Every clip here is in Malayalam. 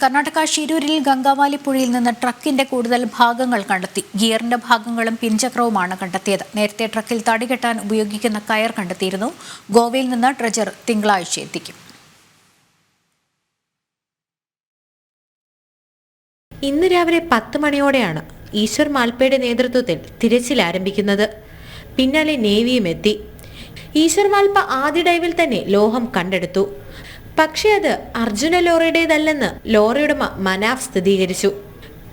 കർണാടക ഷിരൂരിൽ ഗംഗാവാലി പുഴയിൽ നിന്ന് ട്രക്കിന്റെ കൂടുതൽ ഭാഗങ്ങൾ കണ്ടെത്തി. ഗിയറിന്റെ ഭാഗങ്ങളും പിൻചക്രവുമാണ് കണ്ടെത്തിയത്. നേരത്തെ ട്രക്കിൽ തടികെട്ടാൻ ഉപയോഗിക്കുന്ന കയർ കണ്ടെത്തിയിരുന്നു. ഗോവയിൽ നിന്ന് ട്രജർ തിങ്കളാഴ്ച എത്തിക്കും. ഇന്ന് രാവിലെ 10 മണിയോടെയാണ് ഈശ്വർ മാൽപ്പയുടെ നേതൃത്വത്തിൽ തിരച്ചിൽ ആരംഭിക്കുന്നത്. പിന്നാലെ നേവിയും എത്തി. ഈശ്വർ മാൽപ്പ ആദ്യ ഡൈവിൽ തന്നെ ലോഹം കണ്ടെടുത്തു. പക്ഷേ അത് അർജുന ലോറിയുടേതല്ലെന്ന് ലോറിയുടമ മനാഫ് സ്ഥിരീകരിച്ചു.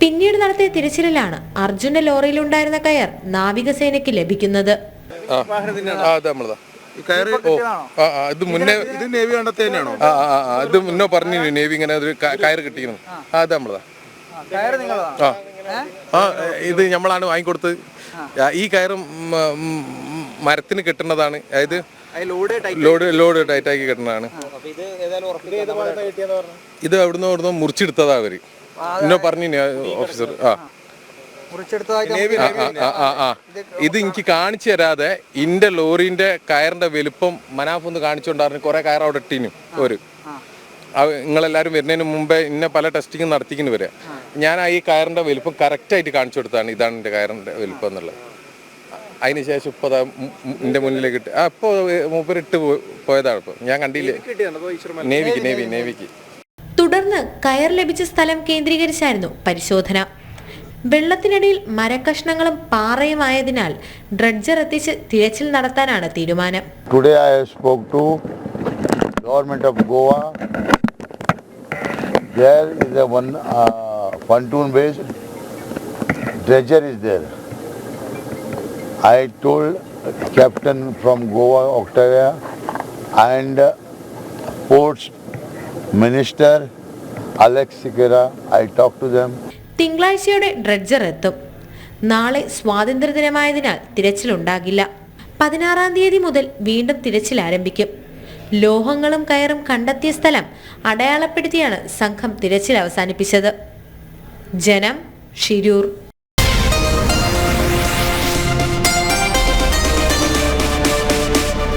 പിന്നീട് നടത്തിയ തിരച്ചിലിലാണ് അർജുന ലോറിയിലുണ്ടായിരുന്ന കയർ നാവികസേനയ്ക്ക് ലഭിക്കുന്നത്. ഇത് നമ്മളാണ് വാങ്ങിക്കൊടുത്തത്. ഈ കയറും മരത്തിന് കെട്ടുന്നതാണ്. അതായത് ലോഡ് ടൈറ്റാക്കി കെട്ടുന്നതാണ്. ഇത് അവിടുന്ന് മുറിച്ചെടുത്തതാ അവര് എന്നോ പറഞ്ഞു ഓഫീസർ. ഇത് എനിക്ക് കാണിച്ചു തരാതെ ഇന്റെ ലോറിന്റെ കയറിന്റെ വലുപ്പം മനാഫ് ഒന്ന് കാണിച്ചുകൊണ്ടായിരുന്നു. കുറെ കയർ അവിടെ ഇട്ടീനും ഒരു നിങ്ങളെല്ലാവരും വരുന്നതിന് മുമ്പേ ഇന്നെ പല ടെസ്റ്റിങ്ങും നടത്തിക്കുന്നു വരിക. ഞാൻ ഈ കയറിന്റെ വലുപ്പം കറക്റ്റായിട്ട് കാണിച്ചു കൊടുത്താണ്. ഇതാണ് എൻ്റെ കയറിന്റെ വലുപ്പം എന്നുള്ളത്. അതിനുശേഷം ഇപ്പോൾ എൻ്റെ മുന്നിലേക്ക് ഇട്ട് ഇപ്പോൾ മൂപ്പരിട്ട് പോയതാണ്. ഇപ്പോൾ ഞാൻ കണ്ടില്ലേ. നേവിക്ക്. തുടർന്ന് കയർ ലഭിച്ച സ്ഥലം കേന്ദ്രീകരിച്ചായിരുന്നു പരിശോധന. വെള്ളത്തിനടിയിൽ മരക്കഷ്ണങ്ങളും പാറയുമായതിനാൽ ഡ്രഡ്ജർ എത്തിച്ച് തിരച്ചിൽ നടത്താനാണ് തീരുമാനം. Today I spoke to Government of Goa. There is a one pontoon based dredger is there. I told Captain from Goa Octavia and Ports Minister Alex Sikera. I talked to them. തിങ്കളാഴ്ചയോടെ ഡ്രഡ്ജർ എത്തും. നാളെ സ്വാതന്ത്ര്യദിനമായതിനാൽ തിരച്ചിലുണ്ടാകില്ല. 16-ാം തീയതി മുതൽ വീണ്ടും തിരച്ചിൽ ആരംഭിക്കും. ലോഹങ്ങളും കയറും കണ്ടെത്തിയ സ്ഥലം അടയാളപ്പെടുത്തിയാണ് സംഘം തിരച്ചിൽ അവസാനിപ്പിച്ചത്. ജനം, ഷിരൂർ.